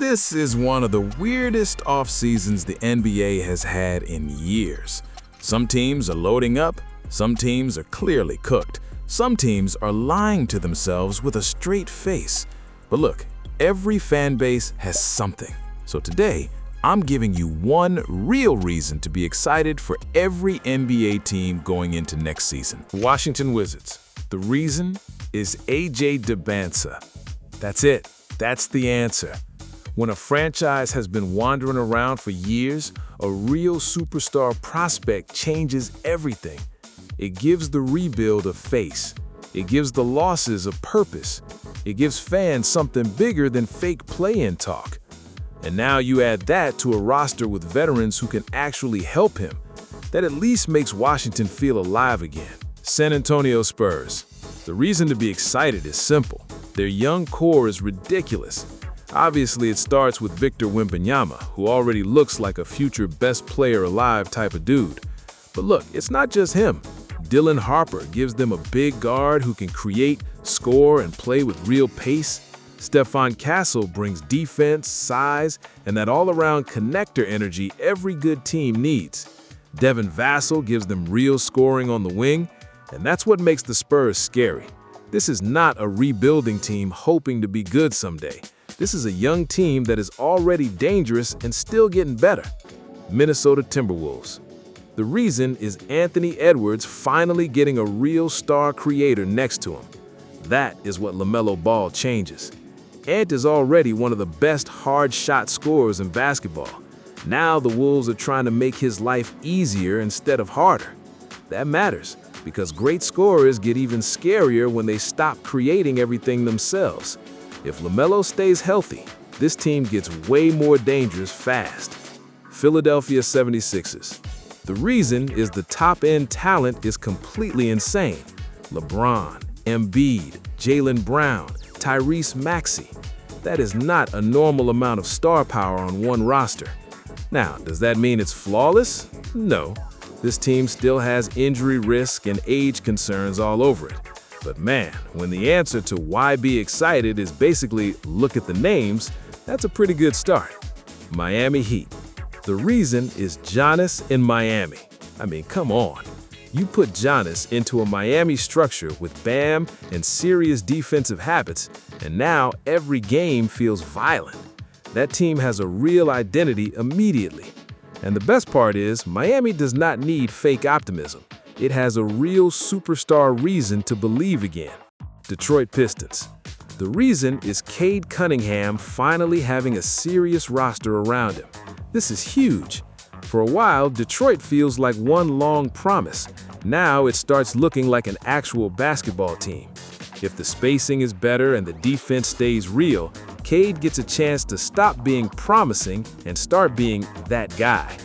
This is one of the weirdest off seasons the NBA has had in years. Some teams are loading up, some teams are clearly cooked, some teams are lying to themselves with a straight face. But look, every fan base has something. So today, I'm giving you one real reason to be excited for every NBA team going into next season. Washington Wizards. The reason is AJ Dembélé. That's it. That's the answer. When a franchise has been wandering around for years, a real superstar prospect changes everything. It gives the rebuild a face. It gives the losses a purpose. It gives fans something bigger than fake play-in talk. And now you add that to a roster with veterans who can actually help him. That at least makes Washington feel alive again. San Antonio Spurs. The reason to be excited is simple. Their young core is ridiculous. Obviously, it starts with Victor Wembanyama, who already looks like a future best player alive type of dude. But look, it's not just him. Dylan Harper gives them a big guard who can create, score, and play with real pace. Stephon Castle brings defense, size, and that all-around connector energy every good team needs. Devin Vassell gives them real scoring on the wing, and that's what makes the Spurs scary. This is not a rebuilding team hoping to be good someday. This is a young team that is already dangerous and still getting better. Minnesota Timberwolves. The reason is Anthony Edwards finally getting a real star creator next to him. That is what LaMelo Ball changes. Ant is already one of the best hard shot scorers in basketball. Now the Wolves are trying to make his life easier instead of harder. That matters, because great scorers get even scarier when they stop creating everything themselves. If LaMelo stays healthy, this team gets way more dangerous fast. Philadelphia 76ers. The reason is the top-end talent is completely insane. LeBron, Embiid, Jaylen Brown, Tyrese Maxey. That is not a normal amount of star power on one roster. Now, does that mean it's flawless? No. This team still has injury risk and age concerns all over it. But man, when the answer to why be excited is basically look at the names, that's a pretty good start. Miami Heat. The reason is Giannis in Miami. I mean, come on. You put Giannis into a Miami structure with Bam and serious defensive habits, and now every game feels violent. That team has a real identity immediately. And the best part is, Miami does not need fake optimism. It has a real superstar reason to believe again. Detroit Pistons. The reason is Cade Cunningham finally having a serious roster around him. This is huge. For a while, Detroit feels like one long promise. Now it starts looking like an actual basketball team. If the spacing is better and the defense stays real, Cade gets a chance to stop being promising and start being that guy.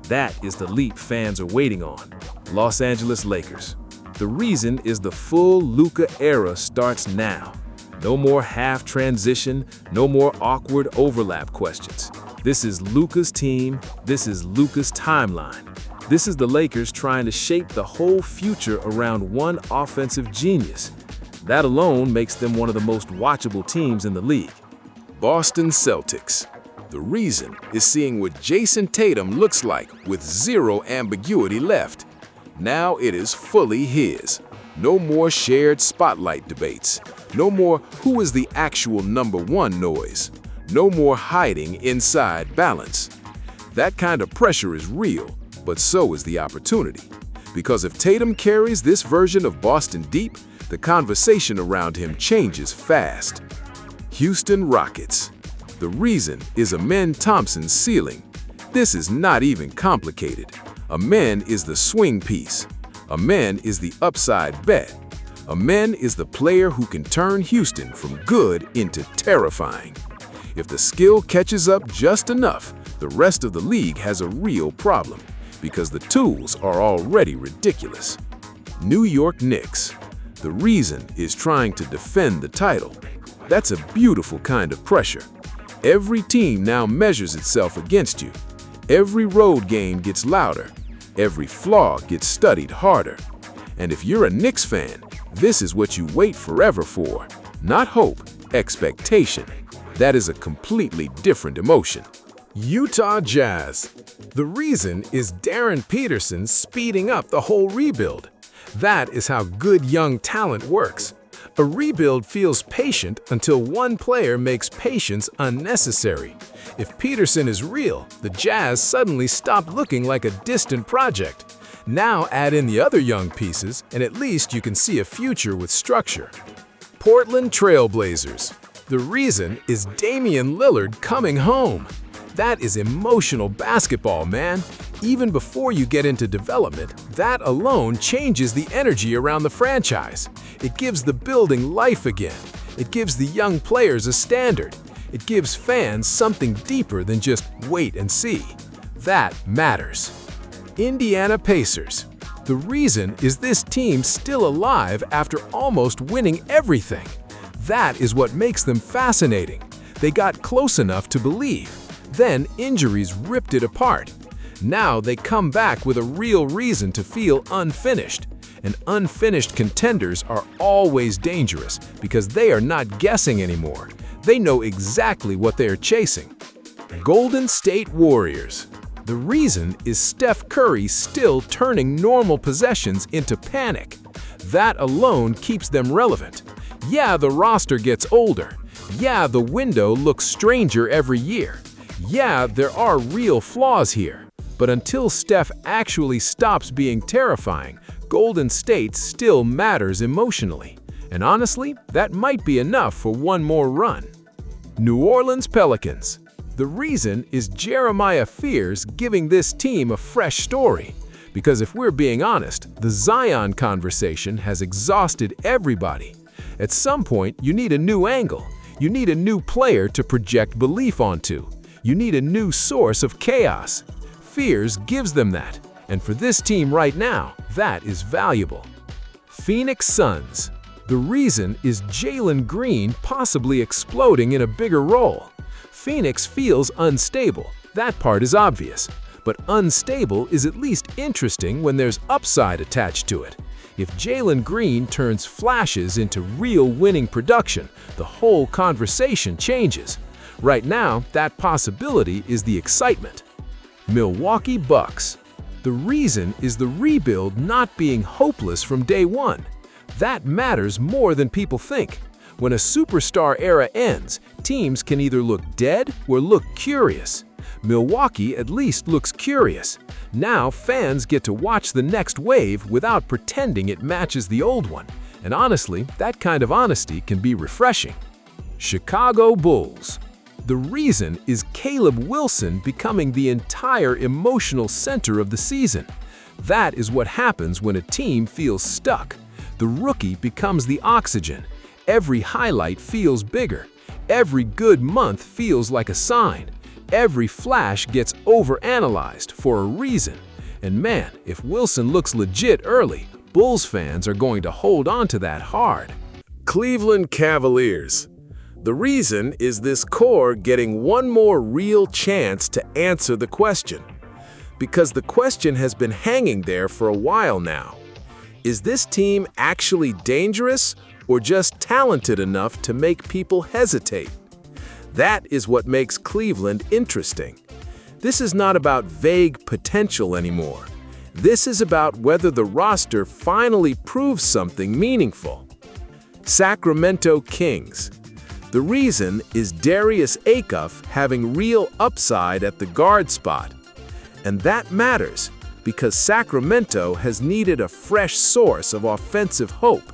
That is the leap fans are waiting on. Los Angeles Lakers. The reason is the full Luka era starts now. No more half transition, no more awkward overlap questions. This is Luka's team, this is Luka's timeline. This is the Lakers trying to shape the whole future around one offensive genius. That alone makes them one of the most watchable teams in the league. Boston Celtics. The reason is seeing what Jason Tatum looks like with zero ambiguity left. Now it is fully his. No more shared spotlight debates. No more who is the actual number one noise. No more hiding inside balance. That kind of pressure is real, but so is the opportunity. Because if Tatum carries this version of Boston deep, the conversation around him changes fast. Houston Rockets. The reason is Amen Thompson's ceiling. This is not even complicated. Amen is the swing piece. Amen is the upside bet. Amen is the player who can turn Houston from good into terrifying. If the skill catches up just enough, the rest of the league has a real problem because the tools are already ridiculous. New York Knicks. The reason is trying to defend the title. That's a beautiful kind of pressure. Every team now measures itself against you. Every road game gets louder. Every flaw gets studied harder. And if you're a Knicks fan, this is what you wait forever for. Not hope, expectation. That is a completely different emotion. Utah Jazz. The reason is Darren Peterson speeding up the whole rebuild. That is how good young talent works. A rebuild feels patient until one player makes patience unnecessary. If Peterson is real, the Jazz suddenly stop looking like a distant project. Now add in the other young pieces, and at least you can see a future with structure. Portland Trail Blazers. The reason is Damian Lillard coming home. That is emotional basketball, man. Even before you get into development, that alone changes the energy around the franchise. It gives the building life again. It gives the young players a standard. It gives fans something deeper than just wait and see. That matters. Indiana Pacers. The reason is this team still alive after almost winning everything. That is what makes them fascinating. They got close enough to believe. Then injuries ripped it apart. Now they come back with a real reason to feel unfinished. And unfinished contenders are always dangerous because they are not guessing anymore. They know exactly what they are chasing. Golden State Warriors. The reason is Steph Curry still turning normal possessions into panic. That alone keeps them relevant. Yeah, the roster gets older. Yeah, the window looks stranger every year. Yeah, there are real flaws here. But until Steph actually stops being terrifying, Golden State still matters emotionally. And honestly, that might be enough for one more run. New Orleans Pelicans. The reason is Jeremiah Fears giving this team a fresh story. Because if we're being honest, the Zion conversation has exhausted everybody. At some point, you need a new angle. You need a new player to project belief onto. You need a new source of chaos. Fears gives them that, and for this team right now, that is valuable. Phoenix Suns. The reason is Jalen Green possibly exploding in a bigger role. Phoenix feels unstable. That part is obvious. But unstable is at least interesting when there's upside attached to it. If Jalen Green turns flashes into real winning production, the whole conversation changes. Right now, that possibility is the excitement. Milwaukee Bucks. The reason is the rebuild not being hopeless from day one. That matters more than people think. When a superstar era ends, teams can either look dead or look curious. Milwaukee at least looks curious. Now fans get to watch the next wave without pretending it matches the old one. And honestly, that kind of honesty can be refreshing. Chicago Bulls. The reason is Caleb Wilson becoming the entire emotional center of the season. That is what happens when a team feels stuck. The rookie becomes the oxygen. Every highlight feels bigger. Every good month feels like a sign. Every flash gets overanalyzed for a reason. And man, if Wilson looks legit early, Bulls fans are going to hold on to that hard. Cleveland Cavaliers. The reason is this core getting one more real chance to answer the question. Because the question has been hanging there for a while now. Is this team actually dangerous or just talented enough to make people hesitate? That is what makes Cleveland interesting. This is not about vague potential anymore. This is about whether the roster finally proves something meaningful. Sacramento Kings. The reason is Darius Acuff having real upside at the guard spot. And that matters because Sacramento has needed a fresh source of offensive hope.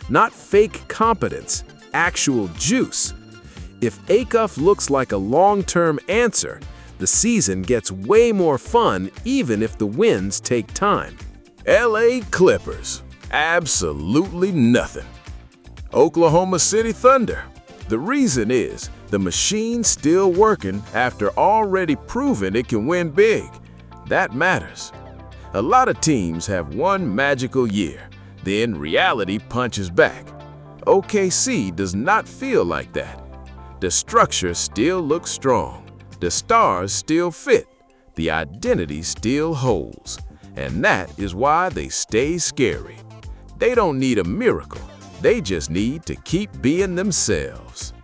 Not fake competence, actual juice. If Acuff looks like a long-term answer, the season gets way more fun even if the wins take time. LA Clippers. Absolutely nothing. Oklahoma City Thunder. The reason is the machine's still working after already proving it can win big. That matters. A lot of teams have one magical year, then reality punches back. OKC does not feel like that. The structure still looks strong. The stars still fit. The identity still holds. And that is why they stay scary. They don't need a miracle. They just need to keep being themselves.